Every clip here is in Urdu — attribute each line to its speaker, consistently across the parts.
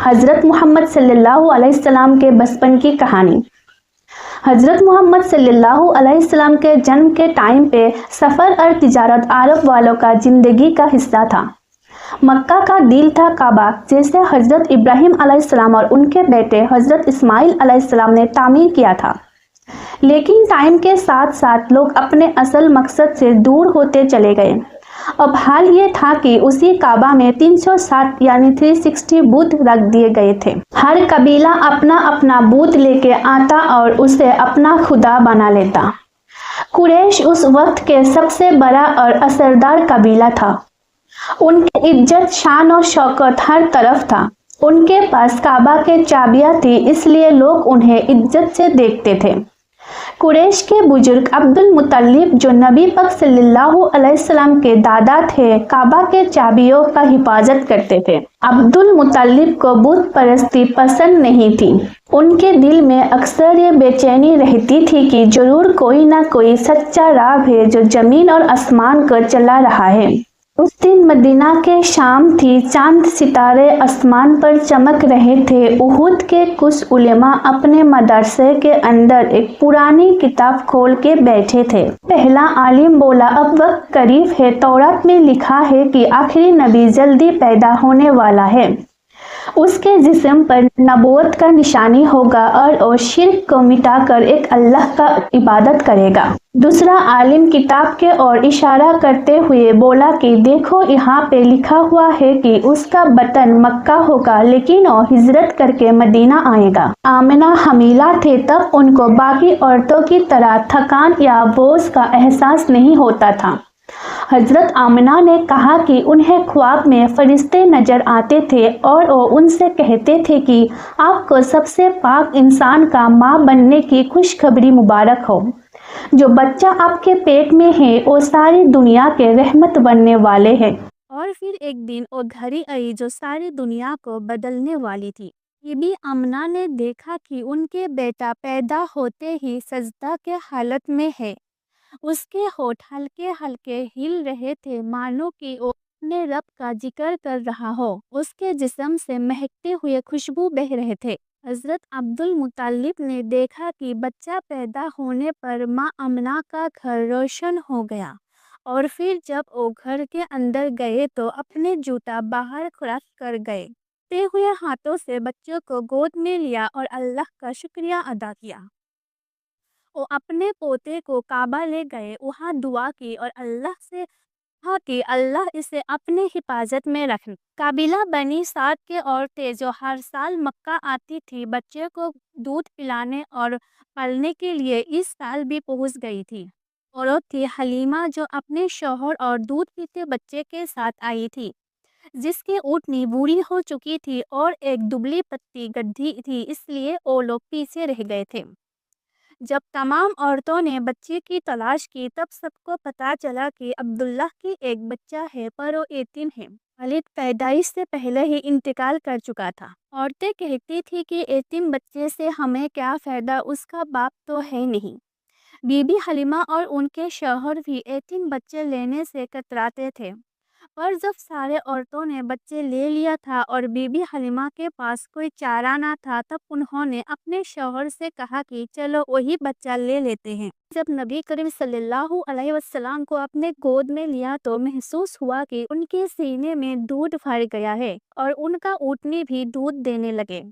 Speaker 1: حضرت محمد صلی اللہ علیہ وسلم کے بچپن کی کہانی۔ حضرت محمد صلی اللہ علیہ وسلم کے جنم کے ٹائم پہ سفر اور تجارت عرب والوں کا زندگی کا حصہ تھا۔ مکہ کا دل تھا کعبہ، جسے حضرت ابراہیم علیہ السلام اور ان کے بیٹے حضرت اسماعیل علیہ السلام نے تعمیر کیا تھا۔ لیکن ٹائم کے ساتھ ساتھ لوگ اپنے اصل مقصد سے دور ہوتے چلے گئے۔ اب حال یہ تھا کہ اسی کعبہ میں 360 یعنی 360 بت رکھ دیے گئے تھے۔ ہر قبیلہ اپنا اپنا بت لے کے آتا اور اسے اپنا خدا بنا لیتا۔ قریش اس وقت کے سب سے بڑا اور اثردار قبیلہ تھا۔ ان کی عزت، شان اور شوکت ہر طرف تھا۔ ان کے پاس کعبہ کے چابیاں تھی، اس لیے لوگ انہیں عزت سے دیکھتے تھے۔ قریش کے بزرگ عبد المطلب، جو نبی پاک صلی اللہ علیہ وسلم کے دادا تھے، کعبہ کے چابیوں کا حفاظت کرتے تھے۔ عبد المطلب کو بت پرستی پسند نہیں تھی۔ ان کے دل میں اکثر یہ بے چینی رہتی تھی کہ ضرور کوئی نہ کوئی سچا رب ہے جو زمین اور آسمان کو چلا رہا ہے۔ اس دن مدینہ کے شام تھی، چاند ستارے آسمان پر چمک رہے تھے۔ احد کے کچھ علماء اپنے مدرسے کے اندر ایک پرانی کتاب کھول کے بیٹھے تھے۔ پہلا عالم بولا، اب وقت قریب ہے، تورات میں لکھا ہے کہ آخری نبی جلدی پیدا ہونے والا ہے۔ اس کے جسم پر نبوت کا نشانی ہوگا اور وہ شرک کو مٹا کر ایک اللہ کا عبادت کرے گا۔ دوسرا عالم کتاب کی اور اشارہ کرتے ہوئے بولا کہ دیکھو، یہاں پہ لکھا ہوا ہے کہ اس کا وطن مکہ ہوگا، لیکن وہ ہجرت کر کے مدینہ آئے گا۔ آمنہ حاملہ تھے، تب ان کو باقی عورتوں کی طرح تھکان یا بوجھ کا احساس نہیں ہوتا تھا۔ حضرت آمنہ نے کہا کہ انہیں خواب میں فرشتے نظر آتے تھے اور وہ ان سے کہتے تھے کہ آپ کو سب سے پاک انسان کا ماں بننے کی خوشخبری مبارک ہو۔ جو بچہ آپ کے پیٹ میں ہے وہ ساری دنیا کے رحمت بننے والے ہیں۔
Speaker 2: اور پھر ایک دن وہ گھڑی آئی جو ساری دنیا کو بدلنے والی تھی۔ بی بی آمنہ نے دیکھا کہ ان کے بیٹا پیدا ہوتے ہی سجدہ کے حالت میں ہے۔ اس کے ہونٹ ہلکے ہلکے ہل رہے تھے، مانو کہ وہ اپنے رب کا ذکر کر رہا ہو۔ اس کے جسم سے مہکتے ہوئے خوشبو بہہ رہے تھے۔ حضرت عبد المطلب نے دیکھا کہ بچہ پیدا ہونے پر ماں آمنہ کا گھر روشن ہو گیا، اور پھر جب وہ گھر کے اندر گئے تو اپنے جوتا باہر رکھ کر گئے، تے ہوئے ہاتھوں سے بچوں کو گود میں لیا اور اللہ کا شکریہ ادا کیا۔ وہ اپنے پوتے کو کعبہ لے گئے، وہاں دعا کی اور اللہ سے کہا کہ اللہ اسے اپنے حفاظت میں رکھنا۔ قبیلہ بنی سعد کے عورتیں جو ہر سال مکہ آتی تھی بچے کو دودھ پلانے اور پالنے کے لیے، اس سال بھی پہنچ گئی تھی۔ عورت تھی حلیمہ، جو اپنے شوہر اور دودھ پیتے بچے کے ساتھ آئی تھی، جس کی اونٹنی بوڑھی ہو چکی تھی اور ایک دبلی پتلی گدھی تھی، اس لیے وہ لوگ پیچھے رہ گئے تھے۔ جب تمام عورتوں نے بچے کی تلاش کی، تب سب کو پتہ چلا کہ عبداللہ کی ایک بچہ ہے، پر وہ یتیم ہے۔ والد پیدائش سے پہلے ہی انتقال کر چکا تھا۔ عورتیں کہتی تھی کہ یتیم بچے سے ہمیں کیا فائدہ، اس کا باپ تو ہے نہیں۔ بی بی حلیمہ اور ان کے شوہر بھی یتیم بچے لینے سے کتراتے تھے، پر جب سارے عورتوں نے بچے لے لیا تھا اور بی بی حلیمہ کے پاس کوئی چارہ نہ تھا، تب انہوں نے اپنے شوہر سے کہا کہ چلو وہی بچہ لے لیتے ہیں۔ جب نبی کریم صلی اللہ علیہ وسلم کو اپنے گود میں لیا تو محسوس ہوا کہ ان کے سینے میں دودھ بھر گیا ہے اور ان کا اونٹنی بھی دودھ دینے لگے۔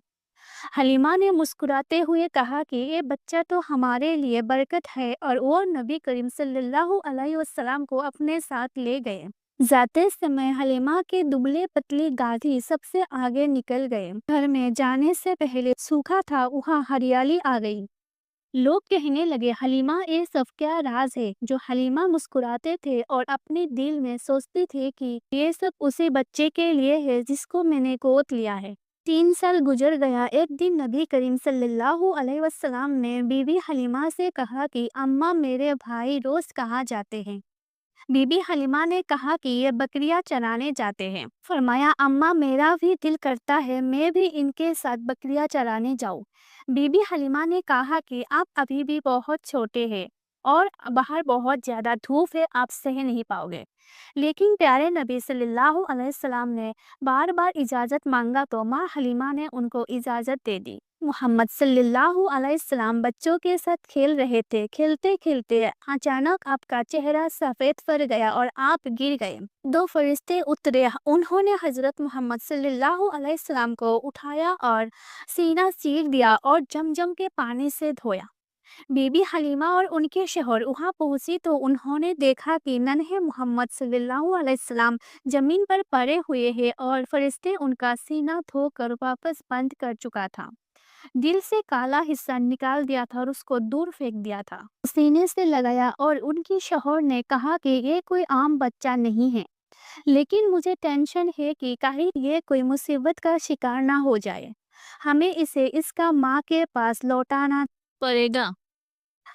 Speaker 2: حلیمہ نے مسکراتے ہوئے کہا کہ یہ بچہ تو ہمارے لیے برکت ہے، اور وہ نبی کریم صلی اللہ علیہ وسلم کو اپنے ساتھ لے گئے۔ جاتے سمے حلیمہ کے دبلے پتلی گادھی سب سے آگے نکل گئے۔ گھر میں جانے سے پہلے سوکھا تھا، وہاں ہریالی آ گئی۔ لوگ کہنے لگے، حلیمہ یہ سب کیا راز ہے؟ جو حلیمہ مسکراتے تھے اور اپنے دل میں سوچتی تھی کہ یہ سب اسی بچے کے لیے ہے جس کو میں نے گود لیا ہے۔ 3 سال گزر گیا۔ ایک دن نبی کریم صلی اللہ علیہ وسلم نے بی بی حلیمہ سے کہا کہ اماں، میرے بھائی روز کہاں جاتے ہیں؟ بی بی حلیمہ نے کہا کہ یہ بکریاں چرانے جاتے ہیں۔ فرمایا، اماں میرا بھی دل کرتا ہے میں بھی ان کے ساتھ بکریاں چرانے جاؤں۔ بی بی حلیمہ نے کہا کہ آپ ابھی بھی بہت چھوٹے ہیں اور باہر بہت زیادہ دھوپ ہے، آپ سہ نہیں پاؤ گے۔ لیکن پیارے نبی صلی اللہ علیہ وسلم نے بار بار اجازت مانگا تو ماں حلیمہ نے ان کو اجازت دے دی۔ محمد صلی اللہ علیہ وسلم بچوں کے ساتھ کھیل رہے تھے۔ کھیلتے کھیلتے اچانک آپ کا چہرہ سفید پڑ گیا اور آپ گر گئے۔ دو فرشتے اترے، انہوں نے حضرت محمد صلی اللہ علیہ وسلم کو اٹھایا اور سینہ چیر دیا اور زمزم کے پانی سے دھویا۔ بی بی حلیمہ اور ان کے شوہر وہاں پہنچی تو انہوں نے دیکھا کہ ننھے محمد صلی اللہ علیہ وسلم زمین پر پڑے ہوئے ہیں اور فرشتے ان کا سینہ دھو کر واپس بند کر چکا تھا۔ دل سے کالا حصہ نکال دیا تھا اور اس کو دور پھینک دیا تھا، سینے سے لگایا، اور ان کی شوہر نے کہا کہ یہ کوئی عام بچہ نہیں ہے، لیکن مجھے ٹینشن ہے کہ کہیں یہ کوئی مصیبت کا شکار نہ ہو جائے، ہمیں اسے اس کا ماں کے پاس لوٹانا پڑے گا۔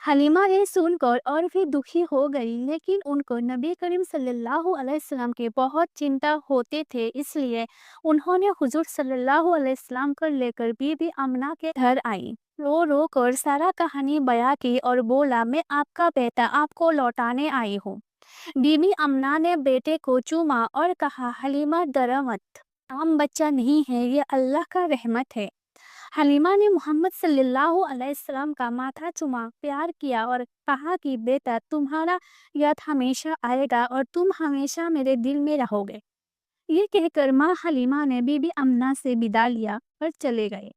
Speaker 2: حلیمہ یہ سن کر اور بھی دکھی ہو گئی، لیکن ان کو نبی کریم صلی اللہ علیہ وسلم کی بہت چنتا ہوتے تھے، اس لیے انہوں نے حضور صلی اللہ علیہ وسلم کو لے کر بی بی آمنہ کے گھر آئی۔ رو رو کر سارا کہانی بیان کی اور بولا، میں آپ کا بیٹا آپ کو لوٹانے آئی ہوں۔ بی بی آمنہ نے بیٹے کو چوما اور کہا، حلیمہ ڈرو مت، عام بچہ نہیں ہے، یہ اللہ کا رحمت ہے۔ حلیمہ نے محمد صلی اللہ علیہ وسلم کا ماتھا چوما، پیار کیا اور کہا کہ بیٹا تمہارا یاد ہمیشہ آئے گا اور تم ہمیشہ میرے دل میں رہو گے۔ یہ کہہ کر ماں حلیمہ نے بی بی آمنہ سے ودا لیا اور چلے گئے۔